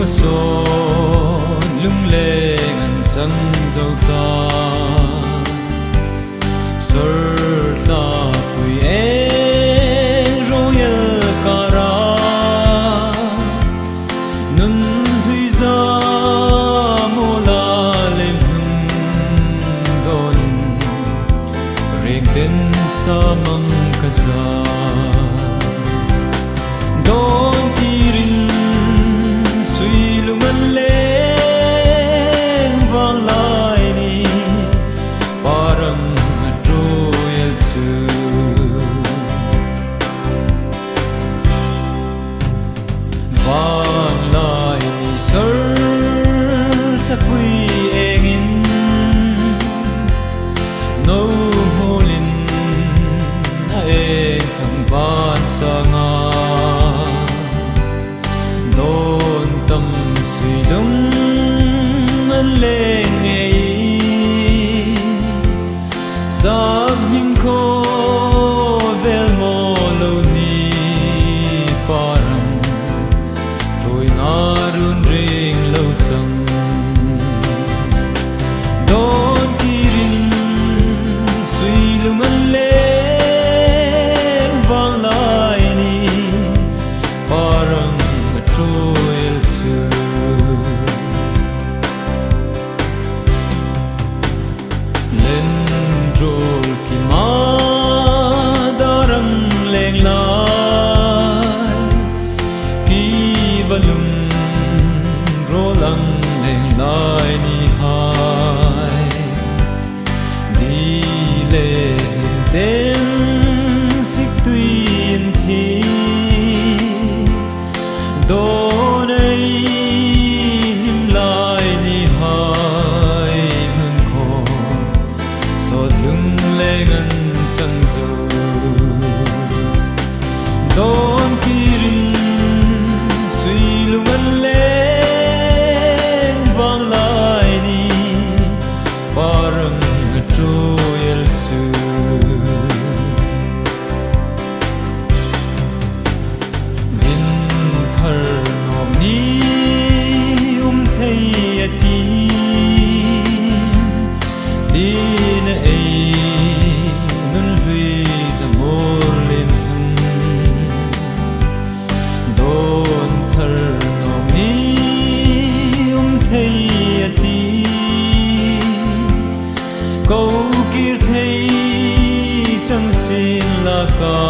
so lung lên anh chẳng dâu ta sơ ta quỳ e royal cara nun huy ra mola lem hung don reng ten sa mang kaza don kirin sui lungan leng vang lai ni parang royal chu vang lai ni sir sa pui engin no holin na e thang ban sa nga tâm suy đúng ngân lên ngày sắp những cô về mồ lâu ni parang tôi ngã run rinh lâu chẳng đón kirin suy lung ngân lên vang lại ni parang trôi lên rồi khi má darang leng lai khi valum rolang leng lai ni hai đi lên tên xích tuyên thi đô này nim lai ni hai ngân khô sốt lưng lên ngân chân dù đón kirin suy lung ngân lên vang lai ni parang royal chu ni thấy ti tin ấy nun huy ra mô lên hân đôn thở nòng ni thấy ti câu kia thấy chẳng xin là cả